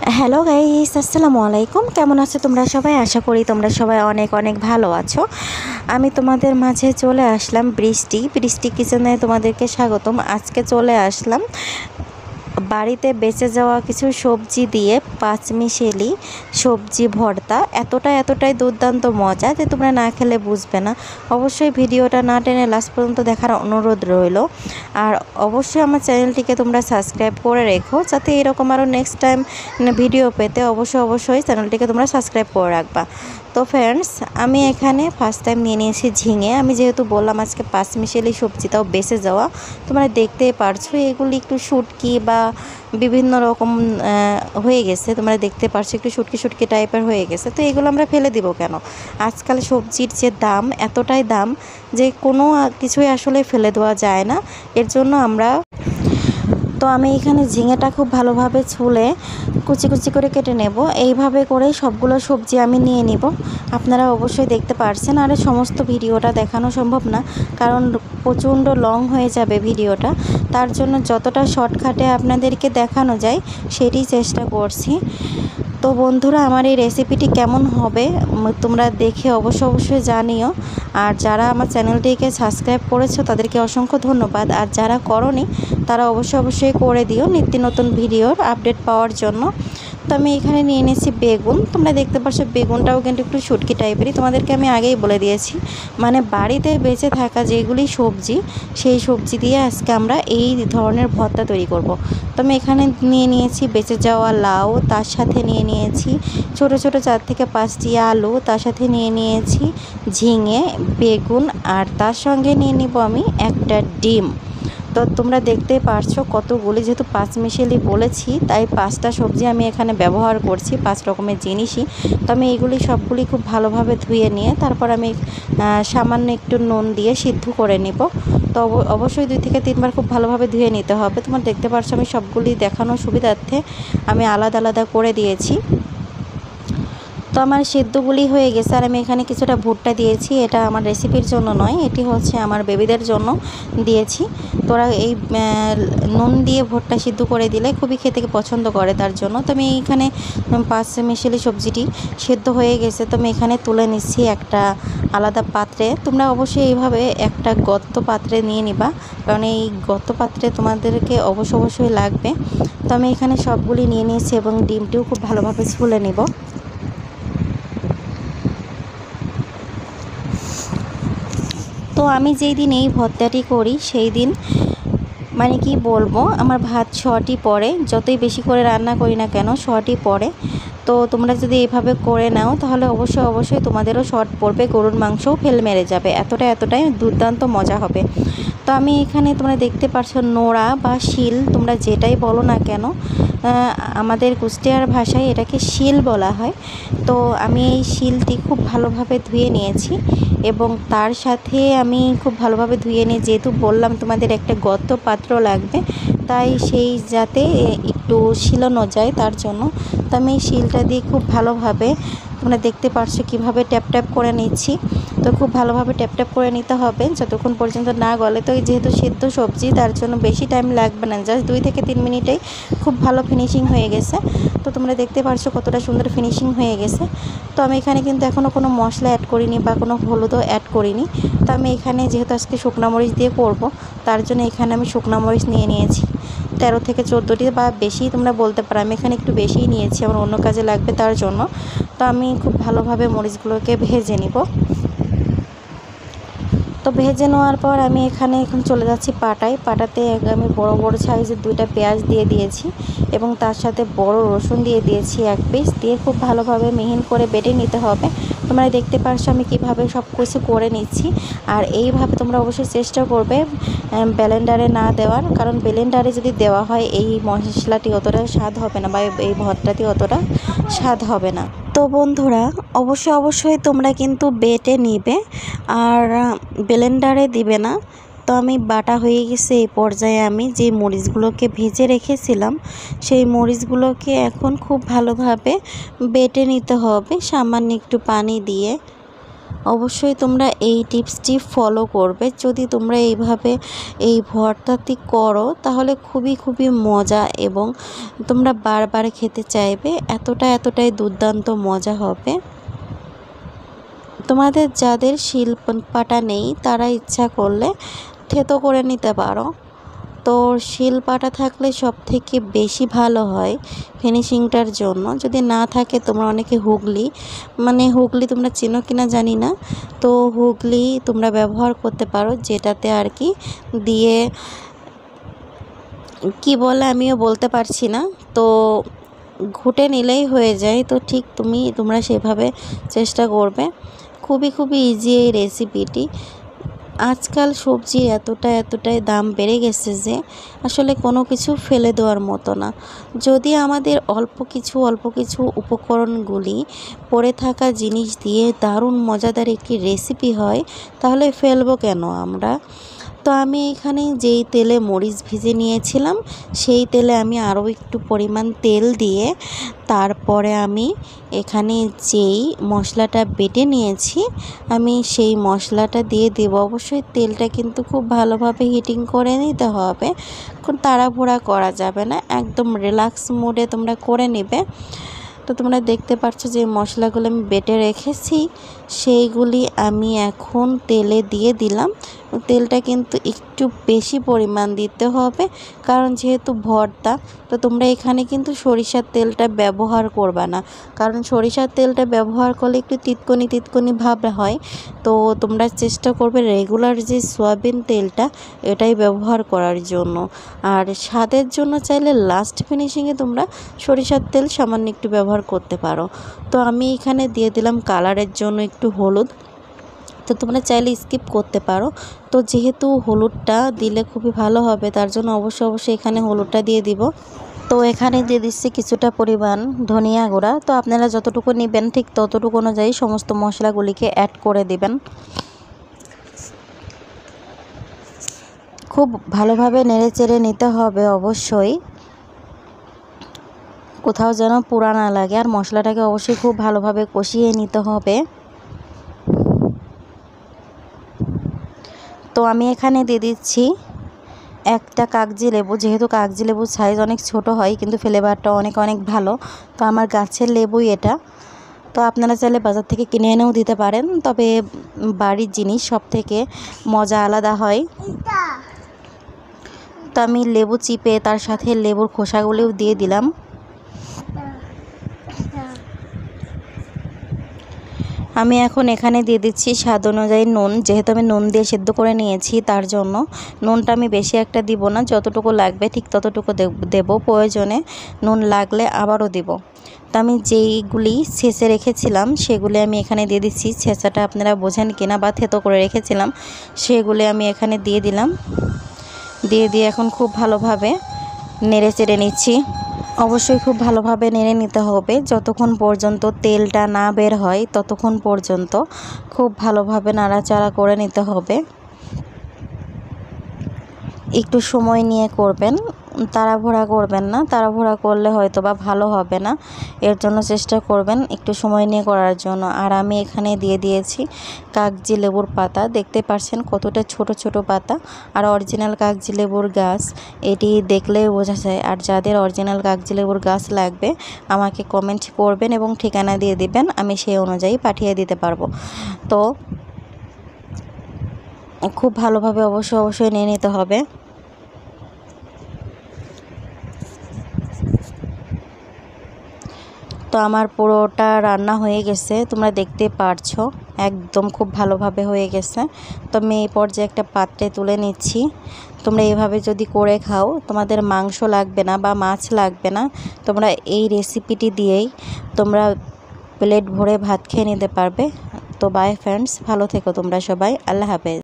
Hello guys, আসসালামু আলাইকুম। কেমন আছো তোমরা সবাই? আশা করি তোমরা সবাই অনেক অনেক ভালো আছো। আমি তোমাদের মাঝে চলে আসলাম বৃষ্টি কিচেনে তোমাদেরকে স্বাগতম। আজকে চলে আসলাম বাড়িতে বেঁচে যাওয়া কিছু সবজি দিয়ে পাঁচমিশালি সবজি ভর্তা। এতটাই দুর্দান্ত মজা যে তোমরা না খেলে বুঝবে না। অবশ্যই ভিডিওটা না টেনে লাস্ট পর্যন্ত দেখার অনুরোধ রইল। আর অবশ্যই আমার চ্যানেলটিকে তোমরা সাবস্ক্রাইব করে রেখো, যাতে এরকম আরও নেক্সট টাইম ভিডিও পেতে অবশ্যই চ্যানেলটিকে তোমরা সাবস্ক্রাইব করে রাখবা। তো ফ্রেন্ডস, আমি এখানে ফার্স্ট টাইম নিয়ে নিয়েছি ঝিঙে। আমি যেহেতু বললাম আজকে পাঁচমিশালি সবজিটাও বেঁচে যাওয়া, তোমরা দেখতেই পারছো এগুলি একটু শুটকি বা বিভিন্ন রকম হয়ে গেছে। তোমরা দেখতে পারছো একটু শুটকি টাইপের হয়ে গেছে। তো এগুলো আমরা ফেলে দিব কেন? আজকাল সবজির যে দাম, এতটাই দাম যে কোনো কিছুই আসলে ফেলে দেওয়া যায় না। এর জন্য আমি এখানে ঝিঙেটা খুব ভালোভাবে ছুলে কুচি করে কেটে নেব। এইভাবে করে সবগুলো সবজি আমি নিয়ে নিব। আপনারা অবশ্যই দেখতে পারছেন। আর সমস্ত ভিডিওটা দেখানো সম্ভব না, কারণ প্রচণ্ড লং হয়ে যাবে ভিডিওটা। তার জন্য যতটা শর্টকাটে আপনাদেরকে দেখানো যায় সেটি চেষ্টা করছি। তো বন্ধুরা, আমার এই রেসিপিটি কেমন হবে তোমরা দেখে অবশ্যই জানিও। আর যারা আমার চ্যানেলটিকে সাবস্ক্রাইব করেছো তাদেরকে অসংখ্য ধন্যবাদ। আর যারা করনি তারা অবশ্যই করে দিও নিত্য নতুন ভিডিওর আপডেট পাওয়ার জন্য। তো আমি এখানে নিয়ে নিয়েছি বেগুন। তোমরা দেখতে পাচ্ছ বেগুনটাও কিন্তু একটু শুটকি টাইপেরই। তোমাদেরকে আমি আগেই বলে দিয়েছি, মানে বাড়িতে বেঁচে থাকা যেগুলি সবজি, সেই সবজি দিয়ে আজকে আমরা এই ধরনের ভর্তা তৈরি করব। তো আমি এখানে নিয়ে নিয়েছি বেঁচে যাওয়া লাউ, তার সাথে নিয়ে নিয়েছি ছোট 4 থেকে 5টি আলু, তার সাথে নিয়ে নিয়েছি ঝিঙে, বেগুন, আর তার সঙ্গে নিয়ে নিব আমি একটা ডিম। তো তোমরা দেখতেই পারছো কতগুলি, যেহেতু পাঁচমিশালি বলেছি তাই 5টা সবজি আমি এখানে ব্যবহার করছি, 5 রকমের জিনিসই। তো আমি এইগুলি সবগুলি খুব ভালোভাবে ধুয়ে নিয়ে তারপর আমি সামান্য একটু নুন দিয়ে সিদ্ধ করে নিব। তো অবশ্যই 2 থেকে 3 বার খুব ভালোভাবে ধুয়ে নিতে হবে। তোমরা দেখতে পারছো আমি সবগুলি দেখানোর সুবিধার্থে আমি আলাদা করে দিয়েছি। তো আমার সিদ্ধগুলি হয়ে গেছে। আর আমি এখানে কিছুটা ভুট্টা দিয়েছি। এটা আমার রেসিপির জন্য নয়, এটি হচ্ছে আমার বেবিদের জন্য দিয়েছি। তোরা এই নুন দিয়ে ভুট্টা সিদ্ধ করে দিলে খুবই খেতে পছন্দ করে, তার জন্য। তো আমি এইখানে পাঁচমিশালি সবজিটি সিদ্ধ হয়ে গেছে। তো আমি এখানে তুলে নিচ্ছি একটা আলাদা পাত্রে। তোমরা অবশ্যই এইভাবে একটা গর্ত পাত্রে নিয়ে নিবা, কারণ এই গর্ত পাত্রে তোমাদেরকে অবশ্যই লাগবে। তো আমি এখানে সবগুলি নিয়ে নিয়েছি এবং ডিমটিও খুব ভালোভাবে ছুলে নিব। তো আমি যেই দিন এই ভর্তাটি করি সেই দিন, মানে কি বলবো, আমার ভাত 6টি পড়ে। যতই বেশি করে রান্না করি না কেন 6টি পড়ে। তো তোমরা যদি এইভাবে করে নাও তাহলে অবশ্যই তোমাদেরও শর্ট পড়বে, গরুর মাংসও ফেল মেরে যাবে। এতটাই দুর্দান্ত মজা হবে। তো আমি এখানে তোমরা দেখতে পাচ্ছ নোড়া বা শিল, তোমরা যেটাই বলো না কেন, আমাদের কুষ্টিয়ার ভাষায় এটাকে শিল বলা হয়। তো আমি এই শিলটি খুব ভালোভাবে ধুয়ে নিয়েছি এবং তার সাথে আমি খুব ভালোভাবে ধুয়ে নিয়ে, যেহেতু বললাম তোমাদের একটা গর্ত পাত্র লাগবে, তাই সেই যাতে একটু শিলানো যায় তার জন্য। তো আমি এই শিলটা দিয়ে খুব ভালোভাবে, তোমরা দেখতে পারছো কীভাবে ট্যাপ করে নিচ্ছি। তো খুব ভালোভাবে ট্যাপ করে নিতে হবে যতক্ষণ পর্যন্ত না গলে। তো যেহেতু সিদ্ধ সবজি তার জন্য বেশি টাইম লাগবে না, জাস্ট 2 থেকে 3 মিনিটেই খুব ভালো ফিনিশিং হয়ে গেছে। তো তোমরা দেখতে পারছো কতটা সুন্দর ফিনিশিং হয়ে গেছে। তো আমি এখানে কিন্তু এখনও কোনো মশলা অ্যাড করিনি বা কোনো হলুদও অ্যাড করিনি। তো আমি এখানে যেহেতু আজকে শুকনো মরিচ দিয়ে করব, তার জন্য এখানে আমি শুকনো মরিচ নিয়ে নিয়েছি 13 থেকে 14টি বা বেশি তোমরা বলতে পারো। আমি এখানে একটু বেশিই নিয়েছি, আমার অন্য কাজে লাগবে তার জন্য। তো আমি খুব ভালোভাবে মরিচগুলোকে ভেজে নিব। তো ভেজে নেওয়ার পর আমি এখন চলে যাচ্ছি পাটাতে আমি বড় সাইজের 2টা পেঁয়াজ দিয়ে দিয়েছি এবং তার সাথে বড় রসুন দিয়ে দিয়েছি 1 পিস, দিয়ে খুব ভালোভাবে মিহিন করে বেটে নিতে হবে। তোমরা দেখতে পারছো আমি কীভাবে সব কিছু করে নিচ্ছি। আর এইভাবে তোমরা অবশ্যই চেষ্টা করবে ব্লেন্ডারে না দেওয়ার, কারণ ব্লেন্ডারে যদি দেওয়া হয় এই মশলাটি অতটা স্বাদ হবে না বা এই ভর্তাটি অতটা স্বাদ হবে না। তো বন্ধুরা, অবশ্যই তোমরা কিন্তু বেটে নিবে আর ব্লেন্ডারে দিবে না। তো আমি বাটা হয়ে গেছে। এই পর্যায়ে আমি যে মরিচগুলোকে ভেজে রেখেছিলাম সেই মরিচগুলোকে এখন খুব ভালোভাবে বেটে নিতে হবে সামান্য একটু পানি দিয়ে। অবশ্যই তোমরা এই টিপসটি ফলো করবে। যদি তোমরা এইভাবে এই ভর্তাটি করো তাহলে খুবই মজা এবং তোমরা বারবার খেতে চাইবে, এতটাই দুর্দান্ত মজা হবে। তোমাদের যাদের শিলপাটা নেই তারা ইচ্ছা করলে থেতো করে নিতে পারো। তো শিলপাটা থাকলে সব থেকে বেশি ভালো হয় ফিনিশিংটার জন্য। যদি না থাকে তোমরা অনেকে হুগলি তোমরা চেনো কিনা জানি না, তো হুগলি তোমরা ব্যবহার করতে পারো, যেটাতে আর কি দিয়ে কি বলে আমিও বলতে পারছি না, তো ঘুটে নিলেই হয়ে যায়। তো ঠিক তোমরা সেভাবে চেষ্টা করবে। খুবই ইজি এই রেসিপিটি। আজকাল সবজি এতটাই দাম বেড়ে গেছে যে আসলে কোনো কিছু ফেলে দেওয়ার মতো না। যদি আমাদের অল্প কিছু উপকরণগুলি পড়ে থাকা জিনিস দিয়ে দারুণ মজাদার একটি রেসিপি হয়, তাহলে ফেলবো কেন আমরা। তো আমি এখানে যেই তেলে মরিচ ভেজে নিয়েছিলাম সেই তেলে আমি আরও একটু পরিমাণ তেল দিয়ে তারপরে আমি এখানে যেই মশলাটা বেটে নিয়েছি আমি সেই মশলাটা দিয়ে দেব। অবশ্যই তেলটা কিন্তু খুব ভালোভাবে হিটিং করে নিতে হবে, কোন তাড়াহুড়া করা যাবে না, একদম রিল্যাক্স মোডে তোমরা করে নেবে। তো তোমরা দেখতে পাচ্ছ যে মশলাগুলো আমি বেটে রেখেছি সেইগুলি আমি এখন তেলে দিয়ে দিলাম। তেলটা কিন্তু একটু বেশি পরিমাণ দিতে হবে, কারণ যেহেতু ভর্তা, তো তোমরা এখানে কিন্তু সরিষার তেলটা ব্যবহার করবে না, কারণ সরিষার তেলটা ব্যবহার করলে একটু তিতকুনি ভাব হয়। তো তোমরা চেষ্টা করবে রেগুলার যে সয়াবিন তেলটা এটাই ব্যবহার করার জন্য। আর স্বাদের জন্য চাইলে লাস্ট ফিনিশিংয়ে তোমরা সরিষার তেল সামান্য একটু ব্যবহার করতে পারো। তো আমি এখানে দিয়ে দিলাম কালারের জন্য একটু হলুদ, তো তোমরা চাইলে স্কিপ করতে পারো। তো যেহেতু হলুদটা দিলে খুবই ভালো হবে, তার জন্য অবশ্যই এখানে হলুদটা দিয়ে দিব। তো এখানে দিয়ে দিচ্ছি কিছুটা পরিমাণ ধনিয়া গুঁড়া। তো আপনারা যতটুকু নেবেন ঠিক ততটুকু অনুযায়ী সমস্ত মশলাগুলিকে অ্যাড করে দিবেন। খুব ভালোভাবে নেড়েচেড়ে নিতে হবে অবশ্যই, কোথাও যেন পোড়া না লাগে। আর মশলাটাকে অবশ্যই খুব ভালোভাবে কষিয়ে নিতে হবে। তো আমি এখানে দিয়ে দিচ্ছি একটা কাগজি লেবু। যেহেতু কাগজি লেবুর সাইজ অনেক ছোট হয় কিন্তু ফ্লেভারটা অনেক ভালো, তো আমার গাছের লেবুই এটা। তো আপনারা চাইলে বাজার থেকে কিনে এনেও দিতে পারেন, তবে বাড়ির জিনিস সব থেকে মজা আলাদা হয়। তো আমি লেবু চিপে তার সাথে লেবুর খোসাগুলিও দিয়ে দিলাম। আমি এখন এখানে দিয়ে দিচ্ছি স্বাদ অনুযায়ী নুন। যেহেতু আমি নুন দিয়ে সেদ্ধ করে নিয়েছি তার জন্য নুনটা আমি বেশি একটা দিব না, যতটুকু লাগবে ঠিক ততটুকু দেব, প্রয়োজনে নুন লাগলে আবারও দেব। তো আমি যেইগুলি ছেঁচে রেখেছিলাম সেগুলি আমি এখানে দিয়ে দিচ্ছি। ছেঁচাটা আপনারা বোঝেন কিনা বা থেতো করে রেখেছিলাম সেগুলি আমি এখানে দিয়ে দিলাম। দিয়ে এখন খুব ভালোভাবে নেড়ে চেড়ে নিচ্ছি। অবশ্যই খুব ভালোভাবে নেড়ে নিতে হবে, যতক্ষণ পর্যন্ত তেলটা না বের হয় ততক্ষণ পর্যন্ত খুব ভালোভাবে নাড়াচাড়া করে নিতে হবে। একটু সময় নিয়ে করবেন, তাড়াহুড়া করবেন না, তাড়াহুড়া করলে হয়তো বা ভালো হবে না, এর জন্য চেষ্টা করবেন একটু সময় নিয়ে করার জন্য। আর আমি এখানে দিয়ে দিয়েছি কাগজি লেবুর পাতা। দেখতে পাচ্ছেন কতটা ছোট পাতা, আর অরিজিনাল কাগজি লেবুর গাছ এটি দেখলেই বোঝা যায়। আর যাদের অরিজিনাল কাগজি লেবুর গাছ লাগবে আমাকে কমেন্ট করবেন এবং ঠিকানা দিয়ে দিবেন, আমি সেই অনুযায়ী পাঠিয়ে দিতে পারবো। তো খুব ভালোভাবে অবশ্যই নিয়ে নিতে হবে। তো আমার পুরোটা রান্না হয়ে গেছে, তোমরা দেখতে পারছো একদম খুব ভালোভাবে হয়ে গেছে। তো আমি এই পর্যায়ে একটা পাত্রে তুলে নিচ্ছি। তোমরা এইভাবে যদি করে খাও তোমাদের মাংস লাগবে না বা মাছ লাগবে না, তোমরা এই রেসিপিটি দিয়েই তোমরা প্লেট ভরে ভাত খেয়ে নিতে পারবে। তো বাই ফ্রেন্ডস, ভালো থেকো তোমরা সবাই, আল্লাহ হাফেজ।